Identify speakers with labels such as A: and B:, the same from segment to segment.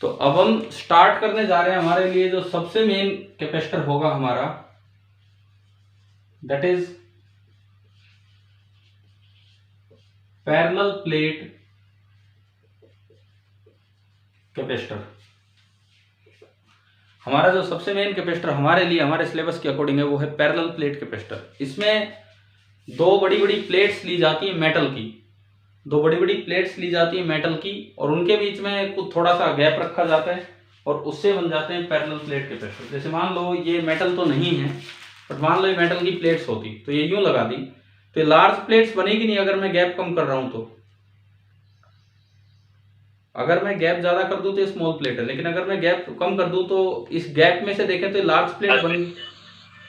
A: तो अब हम स्टार्ट करने जा रहे हैं। हमारे लिए जो सबसे मेन कैपेसिटर होगा हमारा, that is parallel plate capacitor. हमारा जो सबसे मेन कैपेसिटर हमारे लिए, हमारे सिलेबस के अकॉर्डिंग है, वो है पैरेलल प्लेट कैपेसिटर। इसमें दो बड़ी बड़ी प्लेट्स ली जाती है मेटल की, दो बड़ी बड़ी प्लेट्स ली जाती है मेटल की, और उनके बीच में कुछ थोड़ा सा गैप रखा जाता है और उससे बन जाते हैं पैरेलल प्लेट कैपेसिटर। जैसे मान लो ये मेटल तो नहीं है, बट मान लो ये मेटल की प्लेट्स होती तो ये यूं लगा दी, तो ये लार्ज प्लेट्स बनेगी नहीं अगर मैं गैप कम कर रहा हूं तो। अगर मैं गैप ज्यादा कर दूं तो स्मॉल प्लेट है, लेकिन अगर मैं गैप कम कर दूं तो इस गैप में से देखें तो लार्ज प्लेट बनेगी।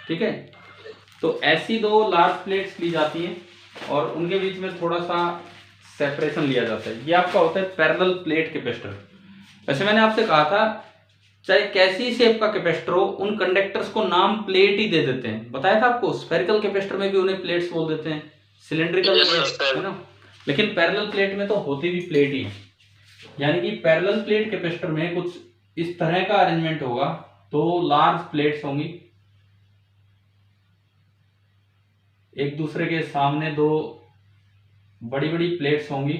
A: ठीक है, तो ऐसी दो लार्ज प्लेट्स ली जाती हैं और उनके बीच में थोड़ा सा सेपरेशन लिया जाता है। ये आपका होता है पैरेलल प्लेट कैपेसिटर। वैसे मैंने आपसे कहा था चाहे कैसी शेप का कैपेसिटर हो, उन कंडक्टर्स को नाम प्लेट ही दे देते हैं। बताया था आपको, स्फेरिकल कैपेसिटर में भी उन्हें प्लेट्स बोल देते हैं, सिलेंड्रिकल है ना, लेकिन पैरेलल प्लेट में तो होती भी प्लेट ही है। यानी कि पैरेलल प्लेट कैपेसिटर में कुछ इस तरह का अरेंजमेंट होगा, तो लार्ज प्लेट्स होंगी, एक दूसरे के सामने दो बड़ी बड़ी प्लेट्स होंगी,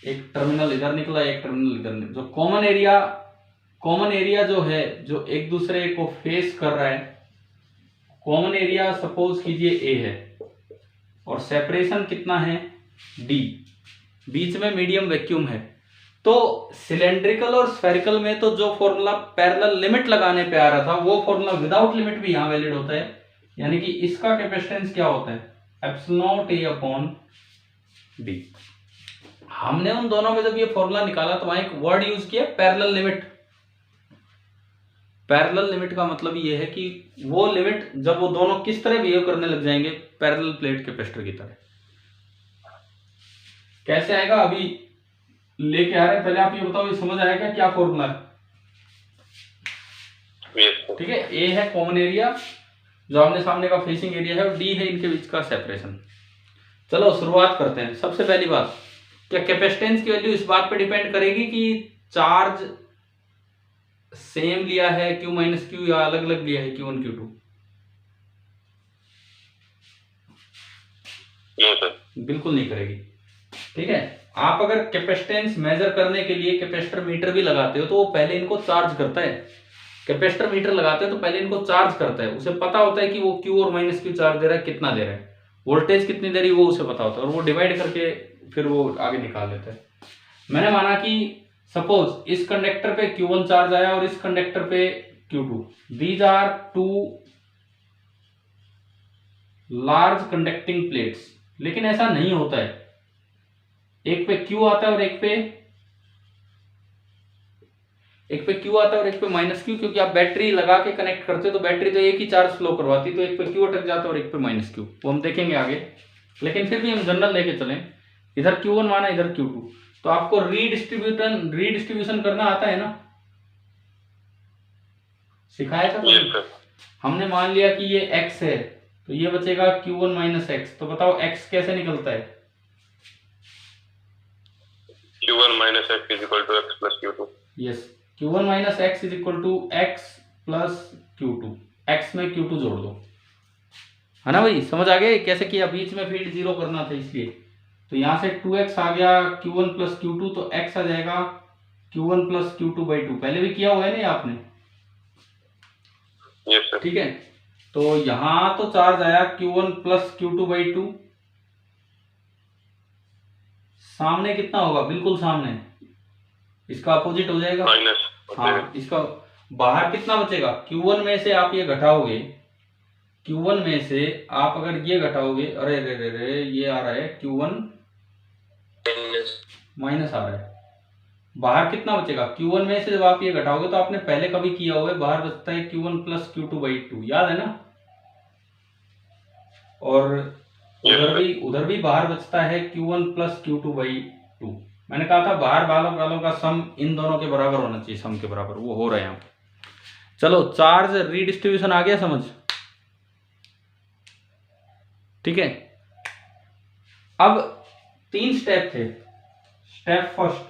A: एक टर्मिनल इधर निकला, एक टर्मिनल इधर निकला। जो कॉमन एरिया जो है, जो एक दूसरे को फेस कर रहा है, कॉमन एरिया सपोज कीजिए ए है और सेपरेशन कितना है डी, बीच में मीडियम वैक्यूम है। तो सिलेंड्रिकल और स्फेरिकल में तो जो फॉर्मूला पैरेलल लिमिट लगाने पे आ रहा था, वो फॉर्मूला विदाउट लिमिट भी यहां वैलिड होता है। यानी कि इसका कैपेसिटेंस क्या होता है, एप्सिलॉन ए अपॉन डी। हमने उन दोनों में जब ये फॉर्मूला निकाला तो वहां एक वर्ड यूज किया, पैरेलल लिमिट। पैरेलल लिमिट का मतलब ये है कि वो लिमिट जब वो दोनों किस तरह बिहेव करने लग जाएंगे, पैरेलल प्लेट कैपेसिटर की तरह। कैसे आएगा अभी लेके आ रहे हैं, पहले आप ये बताओ, ये समझ आएगा क्या फॉर्मूला है? ठीक है, ए है कॉमन एरिया जो आमने सामने का फेसिंग एरिया है, और डी है इनके बीच का सेपरेशन। चलो शुरुआत करते हैं। सबसे पहली बात, क्या कैपेसिटेंस की वैल्यू इस बात पे डिपेंड करेगी कि चार्ज सेम लिया है Q माइनस क्यू या अलग अलग लिया है Q1 Q2? बिल्कुल नहीं करेगी। ठीक है, आप अगर कैपेसिटेंस मेजर करने के लिए कैपेसिटर मीटर भी लगाते हो तो वो पहले इनको चार्ज करता है। कैपेसिटर मीटर लगाते हो तो पहले इनको चार्ज करता है, उसे पता होता है कि वो Q और माइनस क्यू चार्ज दे रहा है, कितना दे रहा है, वोल्टेज कितनी दे रही है वो उसे पता होता है, और वो डिवाइड करके फिर वो आगे निकाल लेता है। मैंने माना कि सपोज इस कंडक्टर पे Q1 चार्ज आया और इस कंडक्टर पे Q2, these are two large conducting plates. लेकिन ऐसा नहीं होता है, एक पे Q आता है और एक पे Q आता है और एक पे माइनस क्यू, क्योंकि आप बैटरी लगा के कनेक्ट करते हो तो बैटरी तो एक ही चार्ज फ्लो करवाती, तो एक पे Q अटक जाता है और एक पे माइनस क्यू, वो हम देखेंगे आगे। लेकिन फिर भी हम जनरल लेके चलें, इधर Q1 माना इधर Q2, तो आपको रीडिस्ट्रीब्यूशन करना आता है ना, सिखाया था तो हमने मान लिया कि ये x है तो ये बचेगा Q1 माइनस एक्स। तो बताओ x कैसे निकलता है?
B: Q1 minus x is equal to x plus Q2.
A: Yes, Q1 minus x is equal to x plus Q2। x में Q2 जोड़ दो, है ना भाई? समझ आ गया कैसे किया? बीच में फील्ड जीरो करना था इसलिए, तो यहां से 2x आ गया Q1 प्लस Q2, तो x आ जाएगा Q1 प्लस Q2 बाई 2। पहले भी किया हुआ है ना आपने?
B: Yes sir.
A: ठीक है, तो यहां तो चार्ज आया Q1 प्लस Q2 बाई 2, सामने कितना होगा? बिल्कुल सामने, इसका अपोजिट हो जाएगा
B: माइनस।
A: हाँ, इसका बाहर कितना बचेगा? Q1 में से आप ये घटाओगे, Q1 में से आप अगर ये घटाओगे, अरे रे रे रे ये आ रहा है Q1 माइनस आ रहा है, बाहर कितना बचेगा? Q1 में से जब आप ये घटाओगे तो आपने पहले कभी किया होगा, बाहर बचता है Q1 प्लस Q2 बाई 2, याद है ना? और उधर भी बाहर बचता है Q1 प्लस Q2 बाई 2। मैंने कहा था बाहर वालों का सम इन दोनों के बराबर होना चाहिए, सम के बराबर, वो हो रहा है यहाँ पे। चलो चार्ज रीडिस्ट्रीब्यूशन आ गया समझ? ठीक है, अब 3 स्टेप थे। स्टेप फर्स्ट,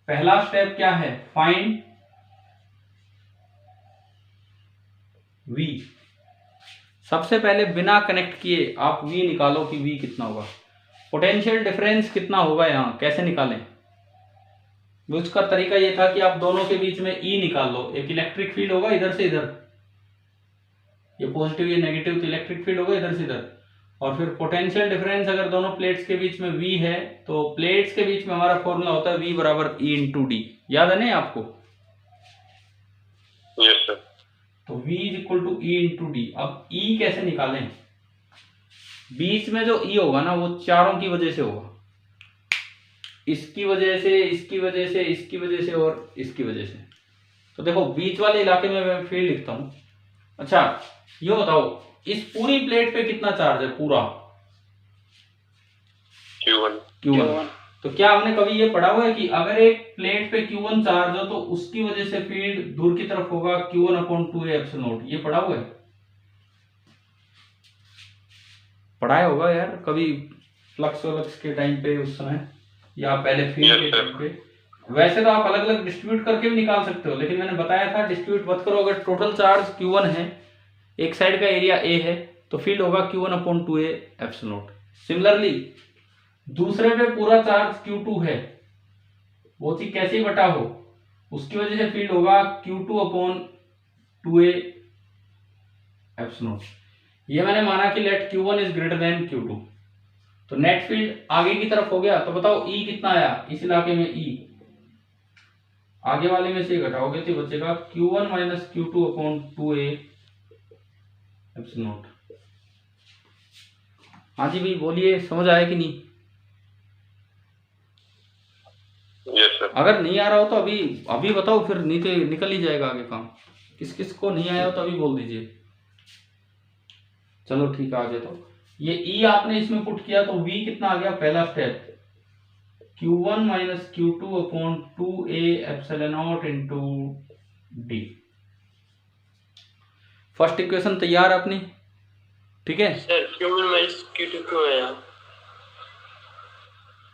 A: पहला स्टेप क्या है, फाइंड V। सबसे पहले बिना कनेक्ट किए आप V निकालो कि V कितना होगा, पोटेंशियल डिफरेंस कितना होगा, यहाँ कैसे निकालें। उसका तरीका ये था कि आप दोनों के बीच में E निकाल लो। एक इलेक्ट्रिक फील्ड होगा इधर से इधर, ये पॉजिटिव ये नेगेटिव, तो इलेक्ट्रिक फील्ड होगा इधर से इधर, और फिर पोटेंशियल डिफरेंस अगर दोनों प्लेट्स के बीच में V है तो प्लेट्स के बीच में हमारा फॉर्मूला होता है V बराबर E इंटू डी। याद है नहीं आपको?
B: Yes sir.
A: तो V is equal to E into D. अब E कैसे निकालें? बीच में जो E होगा ना वो चारों की वजह से होगा, इसकी वजह से, इसकी वजह से, इसकी वजह से और इसकी वजह से। तो देखो बीच वाले इलाके में मैं फील्ड लिखता हूं। अच्छा ये बताओ इस पूरी प्लेट पे कितना चार्ज है पूरा? Q1। तो क्या हमने कभी ये पढ़ा हुआ है कि अगर एक प्लेट पे Q1 चार्ज हो तो उसकी वजह से फील्ड दूर की तरफ होगा Q1/2a एप्सिलॉन नॉट? ये पढ़ा हुआ है? पढ़ाया होगा यार कभी फ्लक्स के टाइम पे, उस समय, या पहले फील्ड के टाइम पे। वैसे तो आप अलग अलग डिस्ट्रीब्यूट करके भी निकाल सकते हो, लेकिन मैंने बताया था डिस्ट्रीब्यूट मत करो। अगर टोटल चार्ज Q1 है, एक साइड का एरिया A है, तो फील्ड होगा Q1/2a एप्सिलॉन नॉट। सिमिलरली दूसरे पे पूरा चार्ज Q2 है, वो चीज कैसे ही बटा हो, उसकी वजह से फील्ड होगा Q2/2a एप्सिलॉन नॉट। ये मैंने माना कि late Q1 is greater than Q2, तो नेट फील्ड आगे की तरफ हो गया। तो बताओ E कितना आया इस इलाके में? E आगे वाले में से घटाओगे तो बचेगा Q1 minus Q2/2a epsilon not. हाँ जी भाई बोलिए, समझ आया कि नहीं?
B: Yes sir.
A: अगर नहीं आ रहा हो तो अभी बताओ, फिर नहीं तो निकल ही जाएगा आगे काम। किस किस को नहीं आया हो तो अभी बोल दीजिए। चलो ठीक है, आगे तो ये E आपने इसमें पुट किया तो V कितना आ गया? पहला step Q1 minus Q2/2a epsilon not into D. First equation तैयार अपनी, ठीक है
C: सर? Q1 माइनस Q2 क्यों आया?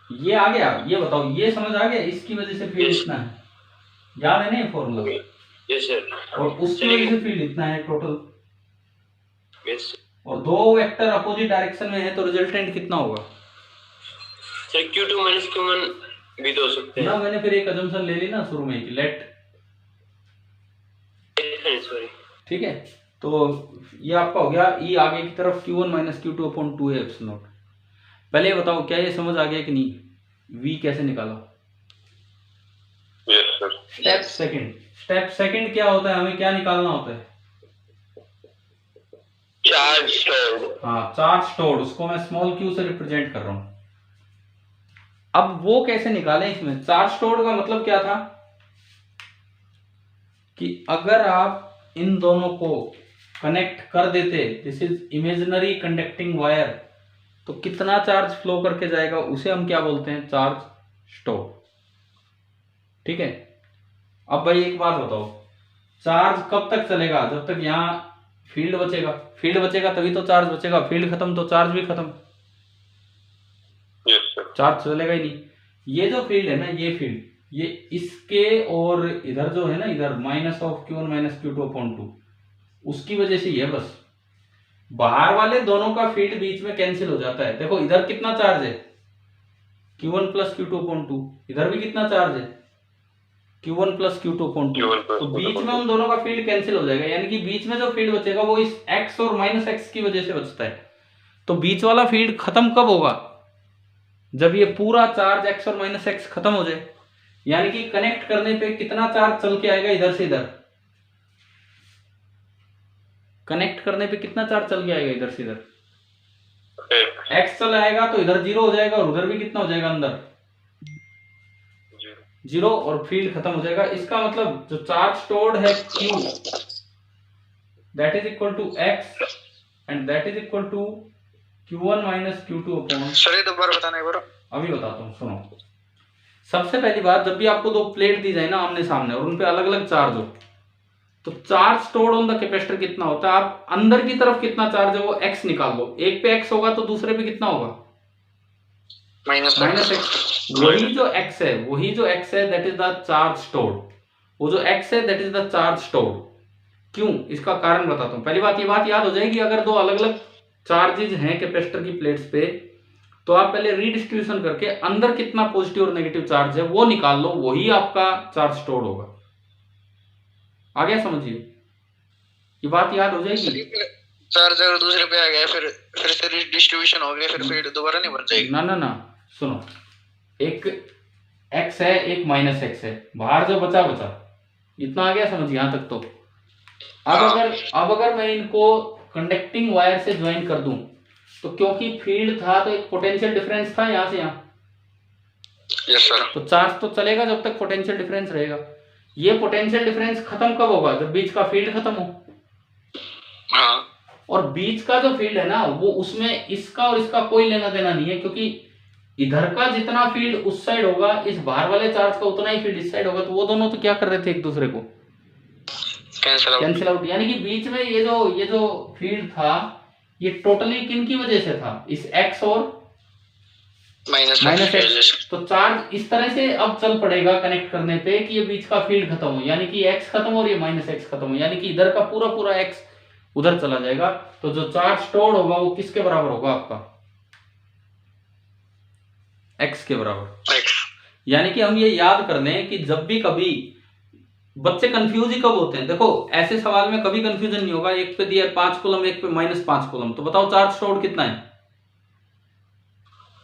A: ये आ गया। ये बताओ, ये समझ आ गया इसकी वजह से फील्ड इतना है, याद है नहीं फॉर्मूला?
C: Yes sir.
A: और उसकी वजह से फील्ड इतना है टोटल।
C: यस।
A: और दो वेक्टर अपोजिट डायरेक्शन में है तो रिजल्टेंट कितना होगा?
C: सर Q2 माइनस Q1 भी तो हो सकते
A: ना
C: हैं।
A: मैंने फिर एक अजम्पशन ले ली ना शुरू में कि लेट,
C: सॉरी,
A: ठीक है। तो ये आपका हो गया E आगे की तरफ Q1 minus Q2/2a epsilon not. पहले ये बताओ क्या ये समझ आ गया कि नहीं? V कैसे निकाला?
B: Yes sir.
A: स्टेप सेकंड क्या होता है? हमें क्या निकालना होता है?
B: Charge stored.
A: हाँ, चार्ज स्टोर्ड, उसको मैं स्मॉल q से रिप्रेजेंट कर रहा हूं। अब वो कैसे निकालें? इसमें चार्ज स्टोर्ड का मतलब क्या था कि अगर आप इन दोनों को कनेक्ट कर देते, this is imaginary conducting wire, तो कितना चार्ज फ्लो करके जाएगा उसे हम क्या बोलते हैं? चार्ज स्टोर, ठीक है। अब भाई एक बात बताओ, चार्ज कब तक चलेगा? जब तक यहाँ फील्ड बचेगा। फील्ड बचेगा तभी तो चार्ज बचेगा, फील्ड खत्म तो चार्ज भी खत्म।
B: Yes sir.
A: चार्ज चलेगा ही नहीं। ये जो फील्ड है ना, ये फील्ड, ये इसके और इधर जो है ना, इधर minus of Q1 minus Q2/2, उसकी वजह से ये बस बाहर वाले दोनों का फील्ड बीच में कैंसिल हो जाता है। देखो इधर कितना चार्ज है? Q1 plus Q2/2। इधर भी कितना चार्ज है? Q1 plus Q2/2। तो बीच में उन दोनों का फील्ड कैंसिल हो जाएगा, यानी कि बीच में जो फील्ड बचेगा वो इस x और माइनस x की वजह से बचता है। तो बीच वाला फील्ड खत्म कब होगा? जब ये पूरा चार्ज x और माइनस x खत्म हो जाए। यानी कि कनेक्ट करने पे कितना चार्ज चल के आएगा इधर से इधर? कनेक्ट करने पे कितना चार्ज चल के आएगा इधर से इधर? x चल आएगा तो इधर 0 हो जाएगा, और उधर भी कितना हो जाएगा? अंदर 0, और फील्ड खत्म हो जाएगा। इसका मतलब जो चार्ज स्टोर्ड है Q, that is equal to x and that is equal to Q1 minus Q2/।
D: Sir दोबारा बताना एक बार।
A: अभी बताता हूँ, सुनो। सबसे पहली बात, जब भी आपको दो प्लेट दी जाए ना आमने सामने और उन पे अलग अलग चार्ज हो, तो charge stored on the capacitor कितना होता है? आप अंदर की तरफ कितना चार्ज है वो x निकाल लो। एक पे x होगा तो दूसरे पे कितना होगा? माइनस एक्स, वही जो एक्स है that is the charge stored, वो जो एक्स है that is the charge stored. क्यों, इसका कारण बताता हूं। पहली बात, ये बात याद हो जाएगी, अगर दो अलग अलग चार्जेज हैं कैपेसिटर की प्लेट्स पे, तो आप पहले रीडिस्ट्रीब्यूशन करके अंदर कितना पॉजिटिव और नेगेटिव चार्ज है वो निकाल लो, वही आपका चार्ज स्टोर्ड होगा। आ गया समझिए, ये बात याद हो जाएगी।
D: चार्ज अगर दूसरे पे आ गया फिर से डिस्ट्रीब्यूशन हो गया, फिर फील्ड दोबारा नहीं बन जाएगी।
A: ना सुनो, एक एक्स है एक माइनस एक्स है, बाहर जो बचा इतना आ गया समझ यहां तक। तो अब अगर मैं इनको कंडक्टिंग वायर से ज्वाइन कर दूं, तो क्योंकि फील्ड था तो एक पोटेंशियल डिफरेंस था यहां से यहां।
D: Yes sir.
A: तो चार्ज तो चलेगा जब तक पोटेंशियल डिफरेंस रहेगा। ये पोटेंशियल डिफरेंस खत्म कब होगा, जब बीच का फील्ड खत्म हो।
D: हाँ।
A: और बीच का जो फील्ड है ना, वो उसमें इसका और इसका कोई लेना देना नहीं है, क्योंकि इधर का जितना फील्ड उस साइड होगा, इस बाहर वाले चार्ज का उतना ही फील्ड इस साइड होगा। तो वो दोनों तो क्या कर रहे थे, एक दूसरे को कैंसिल आउट। यानी कि बीच में ये जो फील्ड था, ये टोटली किन की वजह से था, इस एक्स और माइनस एक्स। तो चार्ज इस तरह से अब चल पड़ेगा कनेक्ट करने पे कि ये बीच का फील्ड खत्म हो, यानी कि एक्स खत्म और ये माइनस एक्स खत्म हो, यानी कि इधर का पूरा एक्स उधर चला जाएगा। तो जो चार्ज स्टोर्ड होगा वो किसके बराबर होगा, आपका एक्स के बराबर। यानी कि हम ये याद कर लें कि जब भी कभी बच्चे कंफ्यूज ही कब होते हैं, देखो ऐसे सवाल में कभी कंफ्यूजन नहीं होगा। एक पे दिया 5 कूलम, एक पे -5 कूलम, तो बताओ चार्ज स्टोर्ड कितना है,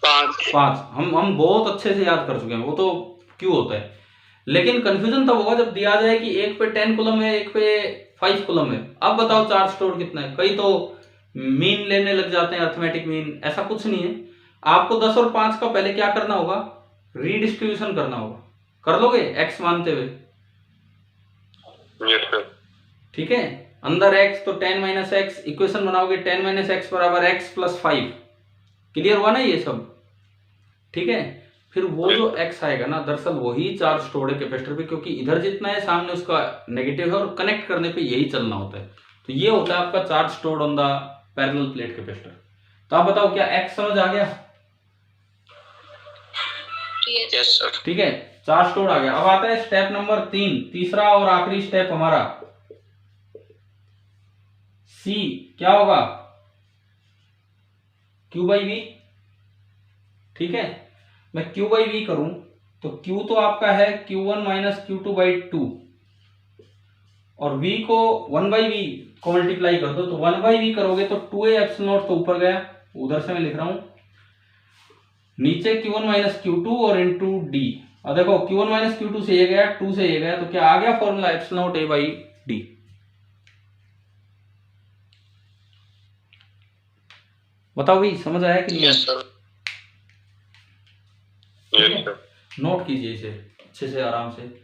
A: 5। हम बहुत अच्छे से याद कर चुके हैं, वो तो क्यों होता है। लेकिन कंफ्यूजन तब होगा जब दिया जाए कि एक पे 10 कूलम है, एक पे 5 कूलम है। अब बताओ चार्ज स्टोर्ड कितना है। कई तो मीन लेने लग जाते हैं, अर्थमेटिक मीन। ऐसा कुछ नहीं है, आपको 10 और 5 का पहले क्या करना होगा, रीडिस्ट्रीब्यूशन करना होगा। कर लोगे एक्स मानते हुए?
B: Yes sir.
A: ठीक है, अंदर x तो 10 - x, इक्वेशन बनाओगे 10 - x बराबर x + 5। क्लियर हुआ ना ये सब? ठीक है, फिर वो जो x आएगा ना, दरअसल वही चार्ज स्टोर्ड है कैपेसिटर पे, क्योंकि इधर जितना है सामने उसका नेगेटिव है, और कनेक्ट करने पे यही चलना होता है। तो ये होता है आपका charge stored on the parallel plate capacitor. तो आप बताओ क्या x समझ आ गया?
D: Yes sir.
A: ठीक है, चार्ज स्टोर्ड आ गया। अब आता है स्टेप नंबर 3, तीसरा और आखिरी स्टेप हमारा C। क्या होगा, Q/V। ठीक है, मैं Q/V करूं तो Q तो आपका है Q1 - Q2/2, और V को 1/V को मल्टीप्लाई कर दो, तो 1/V करोगे तो 2A/0 तो ऊपर गया, उधर से मैं लिख रहा हूं नीचे Q1 - Q2 और इंटू D। और देखो Q1 - Q2 से ये गया, 2 से ये गया, तो क्या आ गया फॉर्मूला ε0A/D। बताओ भाई, समझ आया कि नहीं?
D: Yes sir.
B: Yes sir.
A: Note कीजिए इसे अच्छे से, आराम से।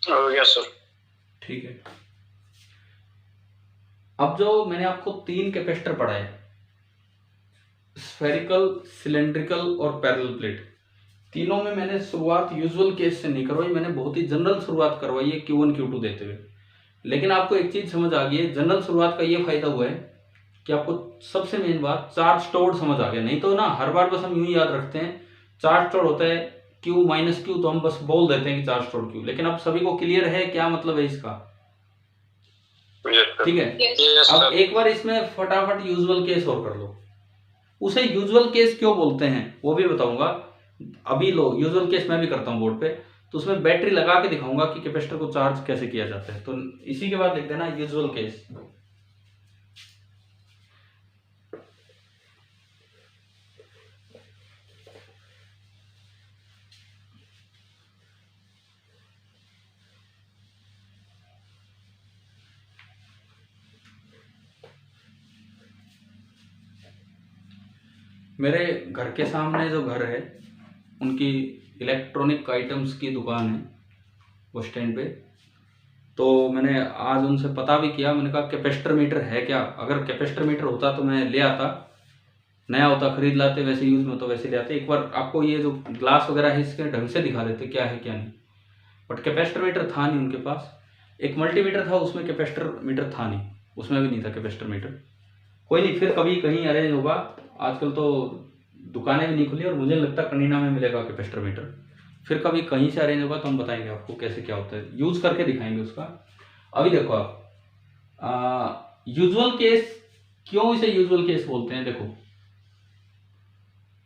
D: हो गया सर।
A: ठीक है, अब जो मैंने आपको 3 कैपेसिटर पढ़ाए, स्फेरिकल, सिलेंड्रिकल और पैरेलल प्लेट, तीनों में मैंने शुरुआत यूजुअल केस से नहीं करवाई, मैंने बहुत ही जनरल शुरुआत करवाई है Q1 Q2 देते हुए। लेकिन आपको एक चीज समझ आ गई है, जनरल शुरुआत का ये फायदा हुआ है कि आपको सबसे मेन बात चार्ज स्टोर्ड समझ आ गया। नहीं तो ना हर बार बस हम यूं ही याद रखते हैं चार्ज स्टोर्ड होता है Q - Q, तो हम बस बोल देते हैं कि चार्ज स्टोर्ड Q। लेकिन अब सभी को क्लियर है क्या मतलब है इसका? ठीक है, अब एक बार इसमें फटाफट यूजुअल केस और कर लो। उसे यूजुअल केस क्यों बोलते हैं वो भी बताऊंगा। अभी लो, यूजुअल केस मैं भी करता हूँ बोर्ड पे, तो उसमें बैटरी लगा के दिखाऊंगा कि कैपेसिटर को चार्ज कैसे किया जाता है। तो इसी के बाद लिख देना यूजुअल केस। मेरे घर के सामने जो घर है उनकी इलेक्ट्रॉनिक आइटम्स की दुकान है बस स्टैंड पे। तो मैंने आज उनसे पता भी किया, मैंने कहा कैपेसिटर मीटर है क्या? अगर कैपेसिटर मीटर होता तो मैं ले आता, नया होता खरीद लाते, वैसे यूज़ में तो वैसे ले आते। एक बार आपको ये जो ग्लास वगैरह है इसके ढंग से दिखा देते क्या है क्या नहीं। बट कैपेसिटर मीटर था नहीं उनके पास। एक मल्टीमीटर था, उसमें कैपेसिटर मीटर था नहीं, उसमें भी नहीं था कैपेसिटर मीटर। कोई नहीं, फिर कभी कहीं अरेंज होगा। आजकल तो दुकानें भी नहीं खुली और मुझे लगता है कनीना में मिलेगा कैपेसिटर मीटर। फिर कभी कहीं से अरेंज होगा तो हम बताएंगे आपको कैसे क्या होता है, यूज़ करके दिखाएंगे उसका। अभी देखो आप यूजुअल केस, क्यों इसे यूजुअल केस बोलते हैं? देखो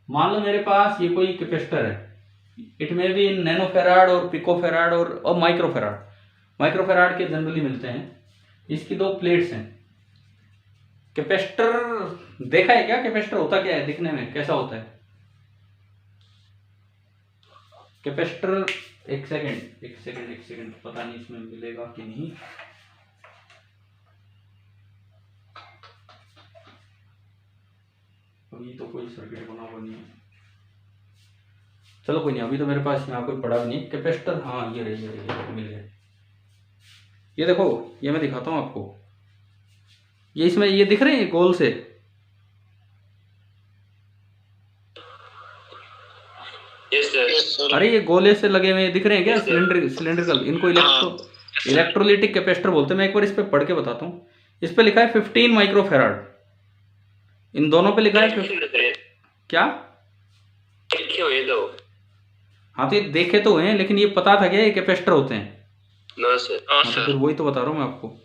A: मान लो मेरे पास ये कोई कैपेसिटर है, इट मे बी इन नैनोफेराड और पिकोफेराड और माइक्रोफेराड। माइक्रोफेराड के जनरली मिलते हैं। इसकी दो प्लेट्स हैं। कैपेसिटर देखा है क्या? कैपेसिटर होता क्या है, दिखने में कैसा होता है कैपेसिटर? एक सेकंड, पता नहीं इसमें मिलेगा कि नहीं। अभी तो कोई सर्किट बना हुआ नहीं है, चलो कोई नहीं, अभी तो मेरे पास यहाँ कोई पड़ा भी नहीं। कैपेसिटर, हाँ ये रही मिल गया। ये देखो, ये मैं दिखाता हूँ आपको। ये इसमें ये दिख रहे हैं गोल से,
C: यस सर।
A: अरे ये गोले से लगे हुए दिख रहे हैं क्या? सिलेंड्रिकल, इनको इलेक्ट्रोलिटिक कैपेसिटर बोलते हैं। मैं एक बार इस पे पढ़ के बताता हूँ। इस पे लिखा है 15 माइक्रोफेराड, इन दोनों पे लिखा है क्या?
C: देखे हुए तो
A: हाँ तो ये देखे तो हैं, लेकिन ये पता था क्या ये कैपेसिटर होते हैं?
C: ना सर।
A: हाँ तो फिर वही तो बता रहा हूँ मैं आपको।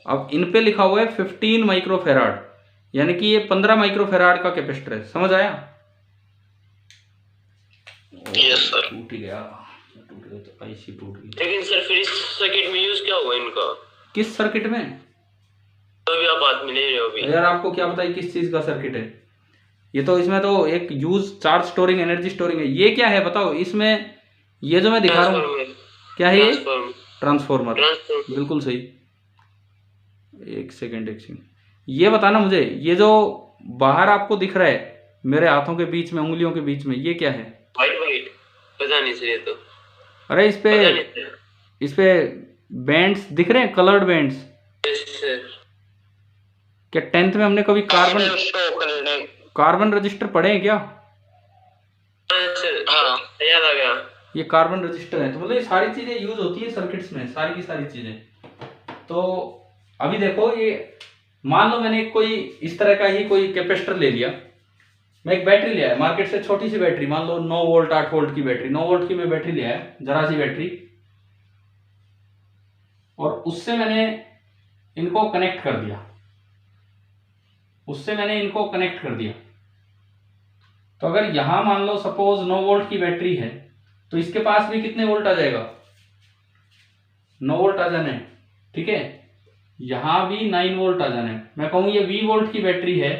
A: अब इन पे लिखा हुआ है 15 माइक्रोफेराड, यानी कि ये 15 माइक्रोफेराड का कैपेसिटर है। समझ आया?
D: Yes sir.
A: टूट गया तो आईसी टूट गई।
C: लेकिन सर फिर इस सर्किट में यूज क्या हुआ इनका?
A: किस सर्किट में?
C: तो अभी आप बात में ले रहे हो अभी।
A: यार आपको क्या पता है किस चीज का सर्किट है? ये तो इसमें तो एक use charge storing energy storing है। ये क्या है बताओ इसमें? ये जो मैं दिखा रहा हूँ क्या है? ये ट्रांसफॉर्मर, बिल्कुल सही। एक सेकेंड, ये बताना मुझे, ये जो बाहर आपको दिख रहा है मेरे हाथों के बीच में, उंगलियों के बीच में, ये क्या है?
C: वाइट पता नहीं सर ये तो।
A: अरे इस पे बैंड्स दिख रहे हैं, कलर्ड बैंड्स।
C: Yes sir.
A: क्या 10th में हमने कभी कार्बन रजिस्टर पढ़े हैं क्या?
C: सर हाँ याद आ गया।
A: ये कार्बन रजिस्टर है। तो मतलब ये सारी चीजें यूज होती है सर्किट्स में, सारी की सारी चीजें। तो अभी देखो, ये मान लो मैंने कोई इस तरह का ही कोई कैपेसिटर ले लिया। मैं एक बैटरी ले आया मार्केट से, छोटी सी बैटरी, मान लो 9 वोल्ट 8 वोल्ट की बैटरी, 9 वोल्ट की मैं बैटरी ले आया, जरा सी बैटरी, और उससे मैंने इनको कनेक्ट कर दिया। तो अगर यहां मान लो सपोज 9 वोल्ट की बैटरी है, तो इसके पास भी कितने वोल्ट आ जाएगा? 9 वोल्ट आ जाने, ठीक है। यहां भी 9 वोल्ट आ जाने। मैं कहूँ ये 20 वोल्ट की बैटरी है।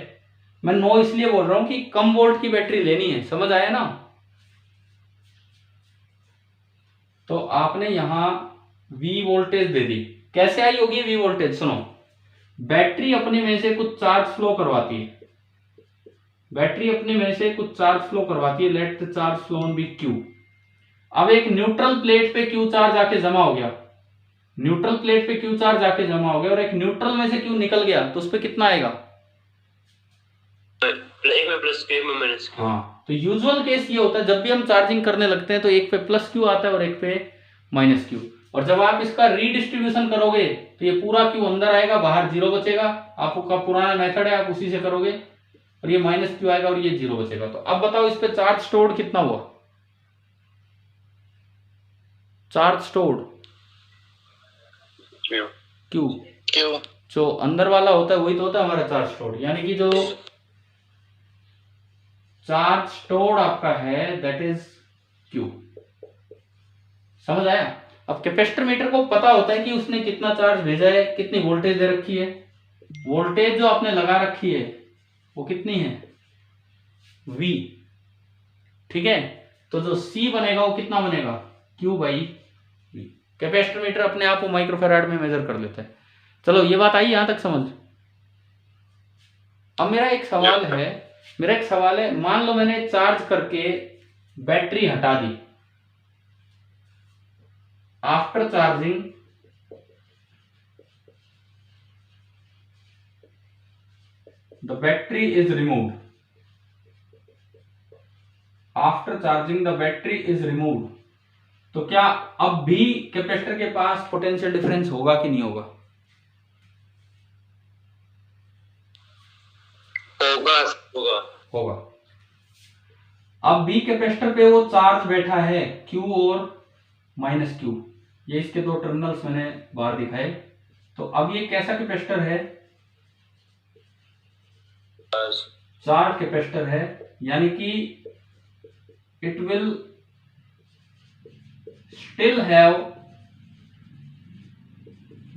A: मैं 9 इसलिए बोल रहा हूं कि कम वोल्ट की बैटरी लेनी है। समझ आया ना? तो आपने यहां V वोल्टेज दे दी। कैसे आई होगी V वोल्टेज? सुनो, बैटरी अपने में से कुछ चार्ज फ्लो करवाती है। Let the charge flow on B Q। अब एक न्यूट्रल प्लेट पे Q चार्ज आके जमा हो गया, और एक न्यूट्रल में से Q निकल गया, तो उस पे कितना आएगा?
C: एक में प्लस Q, एक में माइनस Q।
A: हाँ, तो यूजुअल केस ये होता है जब भी हम चार्जिंग करने लगते हैं तो एक पे प्लस Q आता है और एक पे माइनस Q। और जब आप इसका रीडिस्ट्रीब्यूशन करोगे तो ये पूरा Q अंदर आएगा, बाहर 0 बचेगा। आपका पुराना मेथड है, आप उसी से करोगे, और ये माइनस Q आएगा और ये 0 बचेगा। तो अब बताओ इस पे चार्ज स्टोर्ड कितना हुआ? Q जो अंदर वाला होता है वही तो होता है हमारा चार्ज स्टोर्ड, यानी कि जो चार्ज स्टोर्ड आपका है दैट इज Q। समझ आया? अब कैपेसिटर मीटर को पता होता है कि उसने कितना चार्ज भेजा है, कितनी वोल्टेज दे रखी है। वोल्टेज जो आपने लगा रखी है वो कितनी है? V, ठीक है। तो जो C बनेगा वो कितना बनेगा? Q by V। Capacitor meter अपने आप वो माइक्रोफेराड में मेजर कर लेता है। चलो ये बात आई यहां तक समझ। अब मेरा एक सवाल है मेरा एक सवाल है, मान लो मैंने चार्ज करके बैटरी हटा दी, after charging the battery is removed, after charging the battery is removed, तो क्या अब भी कैपेसिटर के पास पोटेंशियल डिफरेंस होगा कि नहीं होगा?
C: होगा होगा
A: होगा। अब भी कैपेसिटर पे वो चार्ज बैठा है Q और माइनस Q, ये इसके दो टर्मिनल्स मैंने बाहर दिखाए। तो अब ये कैसा कैपेसिटर है? चार्ज कैपेसिटर है, यानी कि it will still have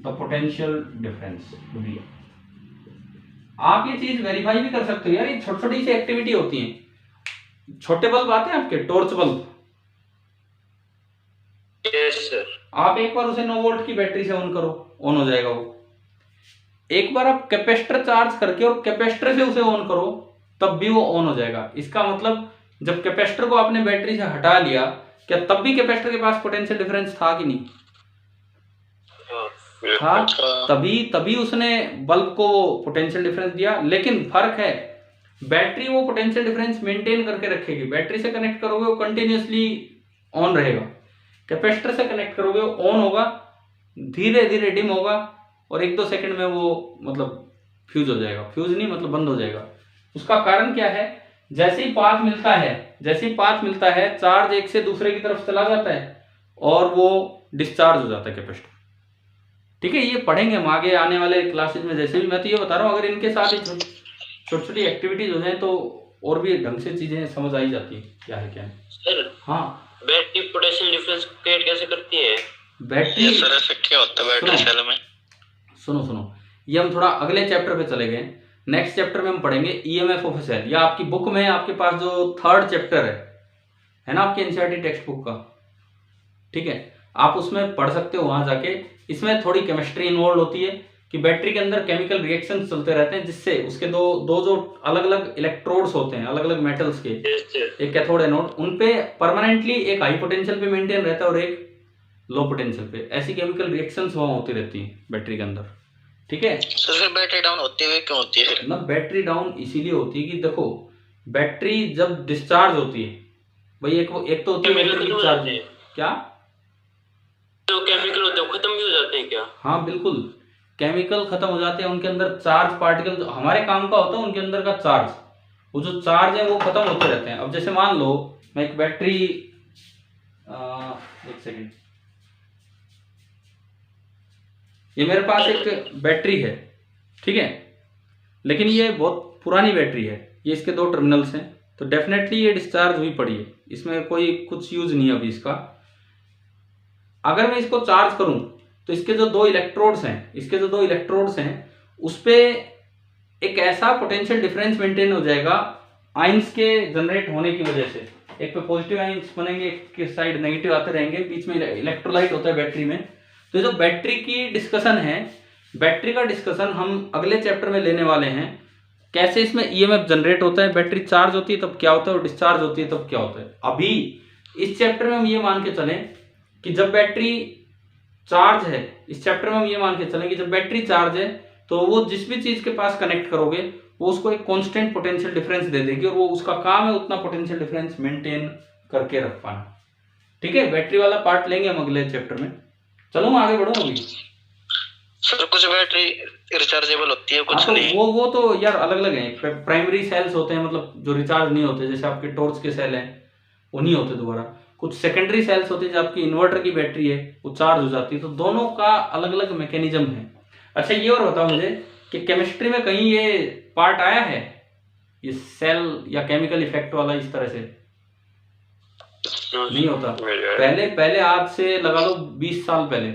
A: the potential difference V। आप ये चीज वेरीफाई भी कर सकते हो यार, ये छोटी छोटी सी एक्टिविटी होती है। छोटे बल्ब आते हैं आपके, टॉर्च बल्ब,
C: यस सर।
A: आप एक बार उसे 9 वोल्ट की बैटरी से ऑन करो, ऑन हो जाएगा वो। एक बार आप कैपेसिटर चार्ज करके और कैपेसिटर से उसे ऑन करो, तब भी वो ऑन हो जाएगा। इसका मतलब जब कैपेसिटर को आपने बैटरी से हटा लिया, क्या तब भी कैपेसिटर के पास पोटेंशियल डिफरेंस था कि नहीं? था, तभी उसने बल्ब को पोटेंशियल डिफरेंस दिया। लेकिन फर्क है, बैटरी वो पोटेंशियल डिफरेंस मेंटेन करके रखेगी। बैटरी से कनेक्ट करोगे वो कंटिन्यूअसली ऑन रहेगा, कैपेसिटर से कनेक्ट करोगे वो ऑन होगा, धीरे धीरे डिम होगा और 1-2 सेकंड में वो मतलब फ्यूज हो जाएगा। फ्यूज नहीं मतलब बंद हो जाएगा। उसका कारण क्या है? जैसे ही पाथ मिलता है चार्ज एक से दूसरे की तरफ चला जाता है और वो डिस्चार्ज हो जाता है कैपेसिटर। ठीक है, ये पढ़ेंगे हम आगे आने वाले क्लासेज में। जैसे भी मैं तो ये बता रहा हूँ, अगर इनके साथ ही छोटी छोटी एक्टिविटीज हो जाए तो और भी ढंग से चीजें समझ आई जाती है क्या है क्या है।
C: सर
A: हाँ,
C: बैटरी पोटेंशियल डिफरेंस क्रिएट कैसे करती है?
A: बैटरी
D: सर ऐसा क्या होता है बैटरी सेल में?
A: सुनो, ये हम थोड़ा अगले चैप्टर पे चले गए। नेक्स्ट चैप्टर में हम पढ़ेंगे ईएमएफ ऑफ ए सेल। या आपकी बुक में आपके पास जो 3rd चैप्टर है ना, आपके एनसीईआरटी टेक्स्ट बुक का, ठीक है, आप उसमें पढ़ सकते हो वहां जाके। इसमें थोड़ी केमिस्ट्री इन्वॉल्व होती है कि बैटरी के अंदर केमिकल रिएक्शंस चलते रहते हैं, जिससे उसके दो जो अलग अलग इलेक्ट्रोड्स होते हैं अलग अलग मेटल्स के, एक कैथोड एनोड, उन पे परमानेंटली एक हाई पोटेंशियल पे मेंटेन रहता है और एक लो पोटेंशियल पे। ऐसी केमिकल रिएक्शंस वहां होती रहती है बैटरी के अंदर। ठीक है,
D: तो फिर बैटरी डाउन होते हुए क्यों होती है?
A: ना बैटरी डाउन इसीलिए होती है कि देखो, बैटरी जब डिस्चार्ज होती है भाई, एक तो होती है बैटरी की चार्ज। क्या
C: तो केमिकल होते हैं खत्म भी हो जाते हैं क्या?
A: हाँ बिल्कुल, केमिकल खत्म हो जाते हैं, उनके अंदर चार्ज पार्टिकल जो हमारे काम का होता है उनके अंदर का चार्ज, वो जो चार्ज है वो खत्म होते रहते हैं। अब जैसे मान लो मैं एक बैटरी, एक सेकेंड, ये मेरे पास एक बैटरी है, ठीक है, लेकिन ये बहुत पुरानी बैटरी है, ये इसके 2 टर्मिनल्स हैं, तो डेफिनेटली ये डिस्चार्ज हुई पड़ी है, इसमें कोई कुछ यूज नहीं है अभी इसका। अगर मैं इसको चार्ज करूं तो इसके जो 2 इलेक्ट्रोड्स हैं उस पे एक ऐसा पोटेंशियल डिफरेंस मेंटेन हो जाएगा आयंस के जनरेट होने की वजह से। एक पे पॉजिटिव आयंस बनेंगे, एक के साइड नेगेटिव आते रहेंगे, बीच में इलेक्ट्रोलाइट होता है बैटरी में। तो जो बैटरी की डिस्कशन है, बैटरी का डिस्कशन हम अगले चैप्टर में लेने वाले हैं। कैसे इसमें ईएमएफ जनरेट होता है, बैटरी चार्ज होती है तब क्या होता है और डिस्चार्ज होती है तब क्या होता है। अभी इस चैप्टर में हम ये मान के चलें कि जब बैटरी चार्ज है, इस चैप्टर में हम ये मान के चलें कि जब बैटरी चार्ज है तो वो जिस भी चीज के पास कनेक्ट करोगे वो उसको एक कांस्टेंट पोटेंशियल डिफरेंस दे देगी और वो उसका काम है उतना पोटेंशियल डिफरेंस मेंटेन करके रख पाना। ठीक है, बैटरी वाला पार्ट लेंगे हम अगले चैप्टर में। चलो मैं आगे बढ़ूं अभी।
D: सर कुछ बैटरी रिचार्जेबल होती है, कुछ
A: तो
D: नहीं।
A: वो तो यार अलग अलग हैं। प्राइमरी सेल्स होते हैं, मतलब जो रिचार्ज नहीं होते, जैसे आपके टॉर्च के सेल हैं वो नहीं होते दोबारा। कुछ सेकेंडरी सेल्स होती है, जो आपकी इन्वर्टर की बैटरी है वो चार्ज हो जाती है। तो दोनों का अलग अलग मैकेनिज्म है। अच्छा ये और बताओ मुझे कि केमिस्ट्री में कहीं ये पार्ट आया है, ये सेल या केमिकल इफेक्ट वाला, इस तरह से नहीं होता। पहले आज से लगा लो 20 साल पहले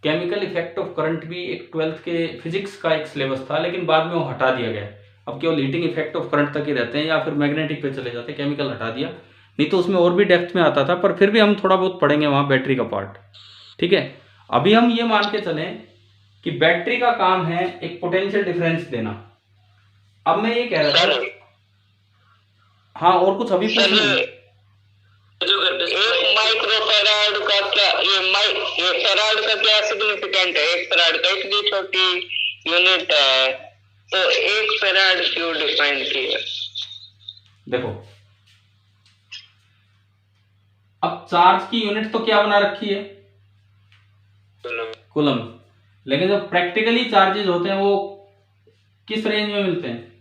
A: केमिकल इफेक्ट ऑफ करंट भी एक 12th के फिजिक्स का एक सिलेबस था, लेकिन बाद में वो हटा दिया गया। अब केवल हीटिंग इफेक्ट ऑफ करंट तक ही रहते हैं या फिर मैग्नेटिक पे चले जाते हैं, केमिकल हटा दिया। नहीं तो उसमें और भी डेप्थ में आता था, पर फिर भी हम थोड़ा बहुत पढ़ेंगे वहाँ बैटरी का पार्ट। ठीक है, अभी हम ये मान के चलें कि बैटरी का काम है एक पोटेंशियल डिफरेंस देना। अब मैं ये कह रहा था, हाँ और कुछ अभी पूछ लो।
C: जो घर पे
D: एक माइक्रोफेराड का क्या, ये फेराड का क्या सिग्निफिकेंट है? एक फेराड का इतनी छोटी यूनिट है, तो एक फेराड क्यों डिफाइन की है?
A: देखो अब चार्ज की यूनिट तो क्या बना रखी है, कूलम, लेकिन जो प्रैक्टिकली चार्जेस होते हैं वो किस रेंज में मिलते हैं,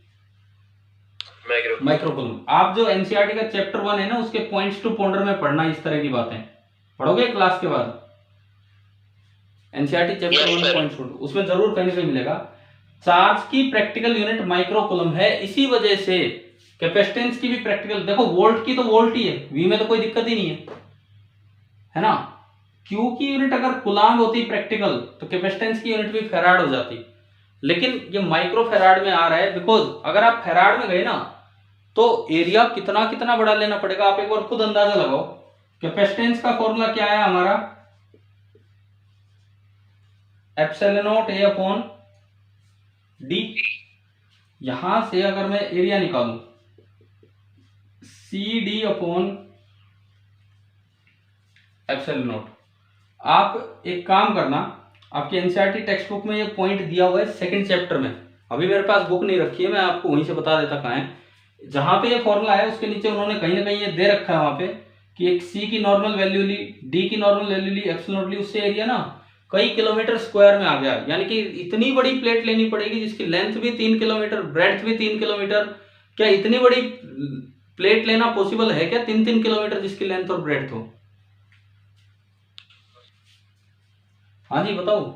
A: माइक्रोकूलम। आप जो एनसीईआरटी का चैप्टर 1 है ना उसके पॉइंट्स टू पॉन्डर में पढ़ना, इस तरह की बातें पढ़ोगे क्लास के बाद, एनसीईआरटी चैप्टर 1 पॉइंट्स टू, उसमें जरूर कहीं ना कहीं मिलेगा। चार्ज की प्रैक्टिकल यूनिट माइक्रोकूलम है, इसी वजह से कैपेसिटेंस की भी प्रैक्टिकल, देखो वोल्ट की तो वोल्ट ही है, वी में तो कोई दिक्कत ही नहीं है ना। क्यू की यूनिट अगर कूलाम होती प्रैक्टिकल तो कैपेसिटेंस की यूनिट भी फेराड हो जाती, लेकिन ये माइक्रो फेराड में आ रहा है, बिकॉज अगर आप फेराड में गए ना तो एरिया कितना कितना बड़ा लेना पड़ेगा, आप एक बार खुद अंदाजा लगाओ। कैपेसिटेंस का फॉर्मूला क्या है हमारा, epsilon naught A upon D. यहां से अगर मैं एरिया निकालूं C D upon epsilon naught. आप एक काम करना, आपके एनसीईआरटी टेक्स्ट बुक में ये पॉइंट दिया हुआ है सेकंड चैप्टर में, अभी मेरे पास बुक नहीं रखी है, मैं आपको वहीं से बता देता कहाँ है। जहां पे ये फॉर्मूला है उसके नीचे उन्होंने कहीं ना कहीं ये दे रखा है वहां पे कि एक सी की नॉर्मल वैल्यू ली, डी की नॉर्मल वैल्यू ली, एप्सिलॉन नॉट ली, उससे एरिया ना कई किलोमीटर स्क्वायर में आ गया। यानी कि इतनी बड़ी प्लेट लेनी पड़ेगी जिसकी लेंथ भी 3 किलोमीटर, ब्रेड्थ भी 3 किलोमीटर। क्या इतनी बड़ी प्लेट लेना पॉसिबल है क्या, 3-3 किलोमीटर जिसकी लेंथ और ब्रेड्थ हो? हाँ जी बताओ।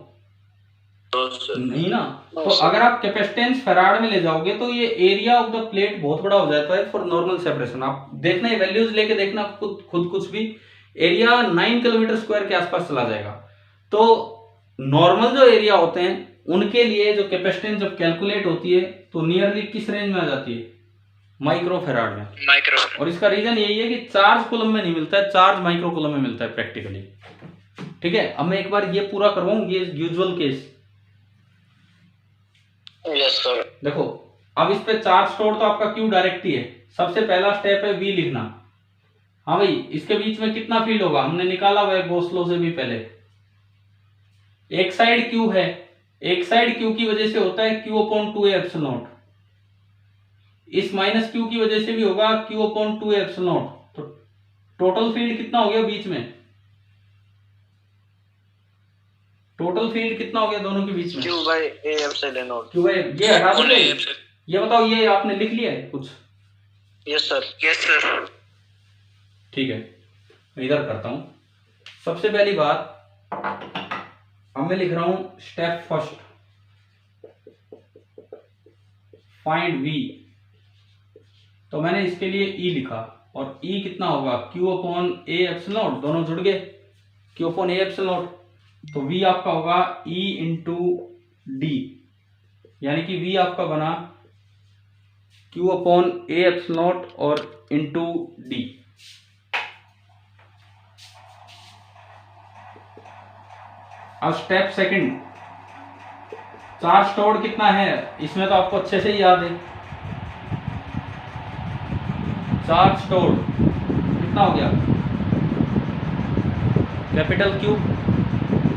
A: नहीं ना, तो अगर आप कैपेसिटेंस फेराड में ले जाओगे तो ये एरिया ऑफ द प्लेट बहुत बड़ा हो जाता है फॉर नॉर्मल सेपरेशन। आप देखना ये वैल्यूज लेके देखना खुद कुछ भी, एरिया 9 किलोमीटर स्क्वायर के आसपास चला जाएगा। तो नॉर्मल जो एरिया होते हैं उनके लिए जो कैपेसिटेंस जब कैलकुलेट होती है तो नियरली किस रेंज में आ जाती है, माइक्रो फेराड में। और इसका रीजन यही है कि चार्ज कूलम में नहीं मिलता है, चार्ज माइक्रो कूलम में मिलता है प्रैक्टिकली। ठीक है, अब मैं एक बार ये पूरा करवाऊं, ये यूजुअल केस।
D: Yes sir.
A: देखो अब इस पे चार्ज स्टोर तो आपका क्यू डायरेक्ट ही है, सबसे पहला स्टेप है वी लिखना। हाँ भाई, इसके बीच में कितना फील्ड होगा हमने निकाला हुआ है गॉस लॉ से भी पहले। एक साइड क्यू है, एक साइड क्यू की वजह से होता है क्यू अपॉन 2 एप्सिलॉन नॉट, इस माइनस क्यू की वजह से भी होगा क्यू अपॉन 2 एप्सिलॉन नॉट। तो टोटल फील्ड कितना हो गया बीच में, टोटल फील्ड कितना हो गया दोनों के बीच में,
D: Q by A epsilon not.
A: Q by ये हटा दो। ये बताओ ये आपने लिख लिया है कुछ?
D: Yes sir. Yes sir.
A: ठीक है, मैं इधर करता हूं। सबसे पहली बात अब मैं लिख रहा हूं स्टेप फर्स्ट, फाइंड वी। तो मैंने इसके लिए ई लिखा, और ई कितना होगा Q upon A epsilon not, दोनों जुड़ गए, Q upon A epsilon not. तो v आपका होगा e इंटू डी, यानी कि v आपका बना q upon A epsilon not और इंटू डी। अब स्टेप सेकंड, चार्ज स्टोर्ड कितना है, इसमें तो आपको अच्छे से ही याद है। चार्ज स्टोर्ड कितना हो गया, कैपिटल क्यू,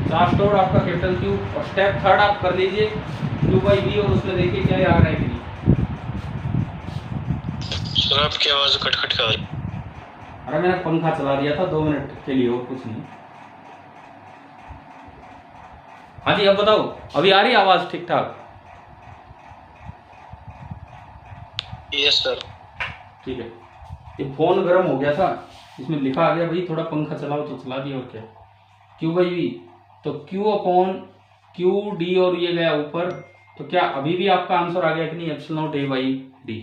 A: चार्ज स्टोर्ड आपका कैपिटल क्यू। और स्टेप थर्ड आप कर लीजिए क्यू बाई वी, और उसमें देखिए क्या आ रहा है कि नहीं।
D: सर आपकी आवाज कट-कट कर रही।
A: अरे मैंने पंखा चला दिया था 2 मिनट के लिए, और कुछ नहीं। हाँ जी अब बताओ, अभी आ रही आवाज ठीक ठाक?
D: Yes sir.
A: ठीक है, ये फोन गर्म हो गया था, इसमें लिखा आ गया भाई थोड़ा पंखा चलाओ, तो चला दिया। और क्या, क्यू बाई वी, तो Q अपॉन क्यू डी, और ये गया ऊपर। तो क्या अभी भी आपका आंसर आ गया कि नहीं, epsilon naught A by D?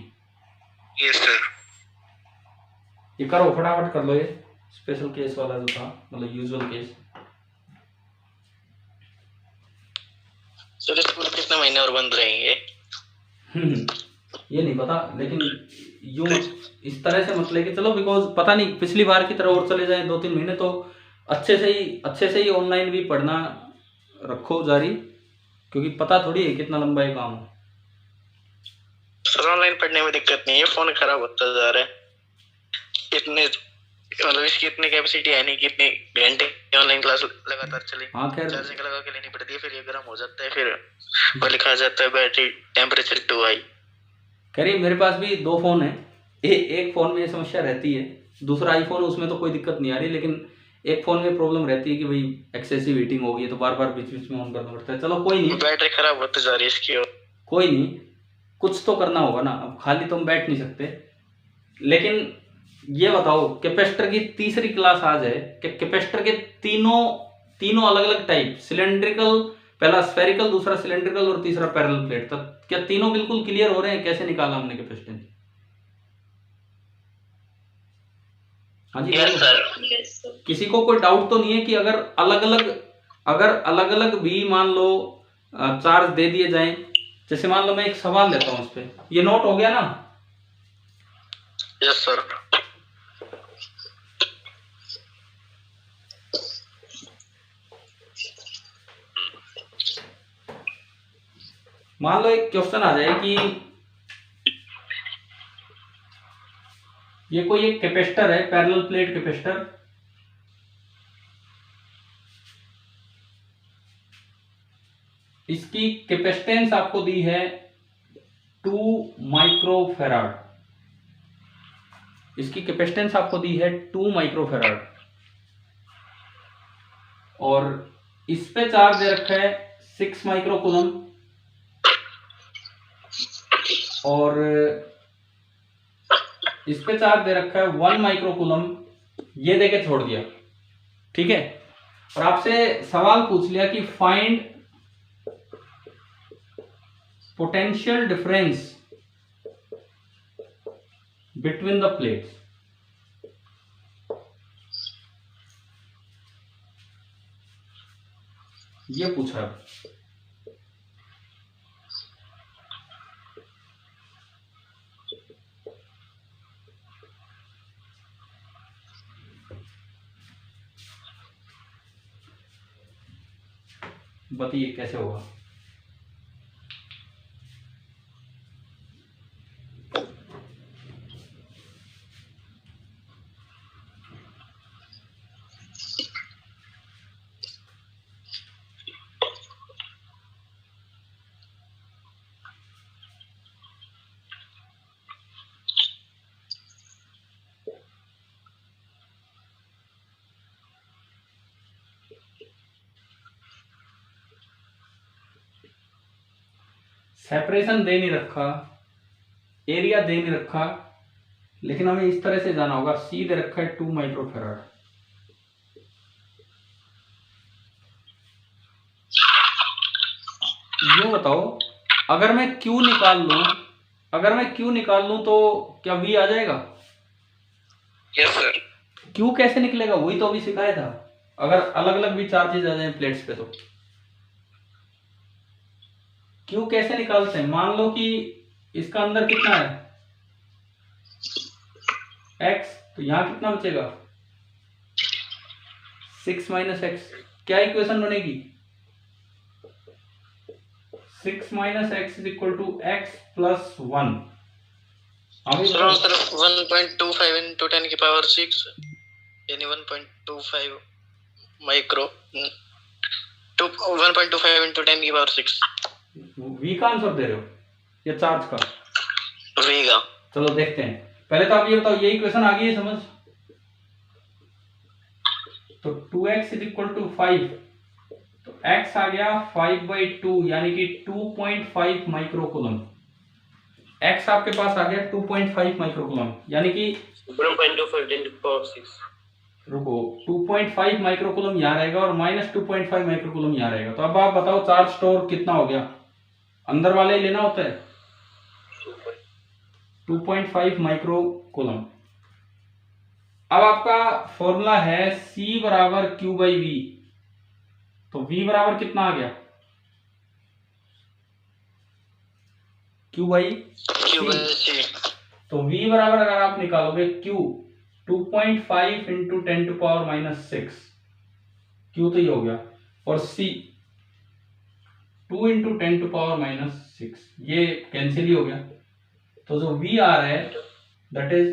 D: Yes sir.
A: ये करो फटाफट कर लो, ये स्पेशल केस वाला जो था, मतलब यूजुअल केस।
D: सर स्कूल कितने महीने और बंद रहेंगे?
A: ये नहीं पता, लेकिन यूं इस तरह से मत लेके चलो, बिकॉज पता नहीं पिछली बार की तरह और चले जाए 2-3 महीने, तो अच्छे से ही ऑनलाइन भी पढ़ना रखो जारी, क्योंकि पता थोड़ी है कितना लंबा ये काम है।
D: सर ऑनलाइन पढ़ने में दिक्कत नहीं है, फोन खराब होता जा रहा है।
E: इतने मतलब इसकी इतनी कैपेसिटी है नहीं कि इतने घंटे ऑनलाइन क्लास लगातार चले।
A: हाँ खैर,
E: चार्जिंग लगा के लेनी पड़ती है, फिर ये गर्म हो जाता है, फिर वो लिखा जाता है बैटरी टेम्परेचर टू हाई।
A: करीब मेरे पास भी 2 फ़ोन है, एक फ़ोन में ये समस्या रहती है, दूसरा आईफोन है उसमें तो कोई दिक्कत नहीं आ रही, लेकिन एक फ़ोन में प्रॉब्लम रहती है कि भाई एक्सेसिव हीटिंग हो गई है तो बार बार बीच बीच में ऑन करना पड़ता है। चलो कोई नहीं,
E: बैटरी खराब होती जा रही है इसकी।
A: कोई नहीं, कुछ तो करना होगा ना, अब खाली तो हम बैठ नहीं सकते। लेकिन ये बताओ, कैपेसिटर की तीसरी क्लास आज है कि कैपेसिटर के तीनों अलग अलग टाइप, सिलेंड्रिकल, पहला स्फेरिकल, दूसरा सिलेंड्रिकल और तीसरा पैरेलल प्लेट, तब क्या तीनों बिल्कुल क्लियर हो रहे हैं? कैसे निकाला हमने कैपेसिटेंस? हाँ जी
D: यस सर।
A: किसी को कोई डाउट तो नहीं है कि अगर अलग अलग भी मान लो चार्ज दे दिए जाएं, जैसे मान लो मैं एक सवाल लेता हूं, उस पे ये नोट हो गया ना?
E: Yes sir.
A: मान लो एक क्वेश्चन आ जाए कि ये कोई एक कैपेसिटर है, पैरेलल प्लेट कैपेसिटर, इसकी कैपेसिटेंस आपको दी है 2 माइक्रोफैराड, इसकी कैपेसिटेंस आपको दी है 2 माइक्रोफैराड, और इस पे चार्ज दे रखा है 6 माइक्रोकूलम, और इस पे चार्ज दे रखा है 1 माइक्रोकूलम, ये देके छोड़ दिया, ठीक है। और आपसे सवाल पूछ लिया कि find potential difference between the plates, ये पूछा। बताइए कैसे होगा? सेपरेशन दे नहीं रखा, एरिया दे नहीं रखा, लेकिन हमें इस तरह से जाना होगा। सी दे रखा है 2 माइक्रोफैराड, यूं बताओ, अगर मैं Q निकाल लूं तो क्या V आ जाएगा?
E: Yes sir.
A: Q कैसे निकलेगा? वही तो अभी सिखाया था। अगर अलग अलग भी चार्जेस आ जाए प्लेट्स पे तो Q कैसे निकालते हैं? मान लो कि इसका अंदर कितना है x, तो यहां कितना बचेगा 6 माइनस एक्स। क्या इक्वेशन बनेगी? 6 minus x is equal to x plus 1।
E: Sir 1.25 into 10 की पावर 6 यानी 1.25 माइक्रो 1.25 into 10 की पावर 6।
A: V का आंसर दे रहे हो या चार्ज का?
E: V का। चलो
A: देखते हैं। पहले तो आप ये बताओ, ये इक्वेशन आ गई है समझ? तो 2x इज इक्वल टू 5, तो x आ गया 5/2 यानी कि 2.5 माइक्रोकूलम। x आपके पास आ गया 2.5 माइक्रोकूलम, यानी कि
C: 1.25 10 to the power 6।
A: रुको, 2.5 माइक्रोकूलम यहाँ रहेगा और माइनस 2.5 माइक्रोकूलम यहाँ रहेगा। तो अब आप बताओ चार्ज स्टोर कितना हो गया? अंदर वाले ही लेना होता है 2.5 माइक्रोकूलम। अब आपका फॉर्मूला है C बराबर Q/V, तो V बराबर कितना आ गया? Q/C। तो V बराबर अगर आप निकालोगे Q 2.5 into 10 to power minus 6, Q तो ये हो गया, और C 2 into 10 to power minus 6, ये कैंसिल ही हो गया। तो जो V आ रहा है दैट इज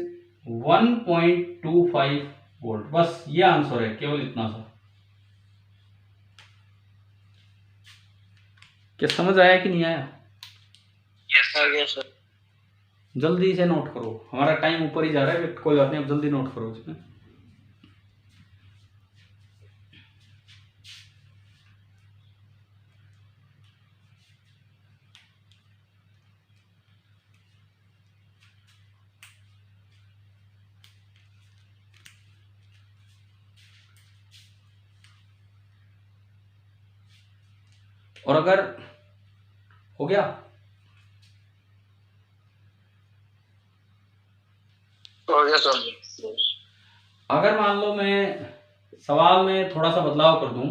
A: 1.25 वोल्ट। बस ये आंसर है, केवल इतना सा। क्या समझ आया कि नहीं आया?
E: आ गया सर।
A: जल्दी से नोट करो, हमारा टाइम ऊपर ही जा रहा है, कोई बात नहीं, अब जल्दी नोट करो इसमें। और अगर हो गया,
E: हो गया सर।
A: अगर मान लो मैं सवाल में थोड़ा सा बदलाव कर दूं,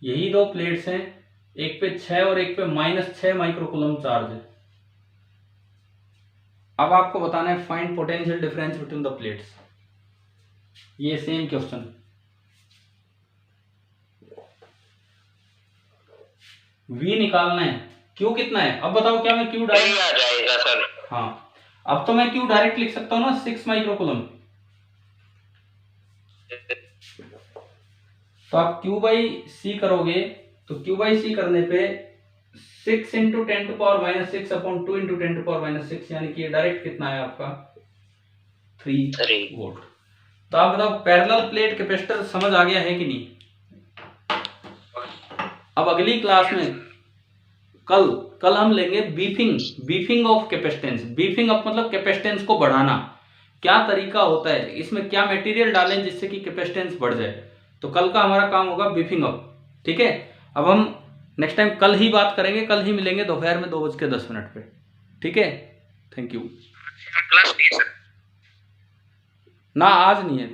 A: यही दो प्लेट्स हैं, एक पे 6 और एक पे -6 माइक्रोकूलम चार्ज है। अब आपको बताना है find potential difference between the plates. ये सेम क्वेश्चन, V निकालना है, Q कितना है। अब बताओ क्या मैं Q
D: वही
A: डायरेक्ट,
D: आ जाएगा सर।
A: हाँ अब तो मैं Q डायरेक्ट लिख सकता हूँ ना, 6 माइक्रोकूलम। तो आप Q बाई C करोगे तो Q बाई C करने पे 6 इंटू 10⁻⁶ अपॉन 2 इंटू 10⁻⁶, यानी कि ये डायरेक्ट कितना है आपका 3 वोल्ट। तो आप बताओ पैरेलल प्लेट कैपेसिटर समझ आ गया है कि नहीं? अब अगली क्लास में कल हम लेंगे beefing of capacitance. Beefing up मतलब कैपेसिटेंस को बढ़ाना, क्या तरीका होता है, इसमें क्या मटेरियल डालें जिससे कि कैपेसिटेंस बढ़ जाए। तो कल का हमारा काम होगा बीफिंग अप, ठीक है। अब हम नेक्स्ट टाइम कल ही बात करेंगे, कल ही मिलेंगे दोपहर में 2:10 पे, ठीक है। Thank you.
E: क्लास नहीं है सर?
A: ना आज नहीं है।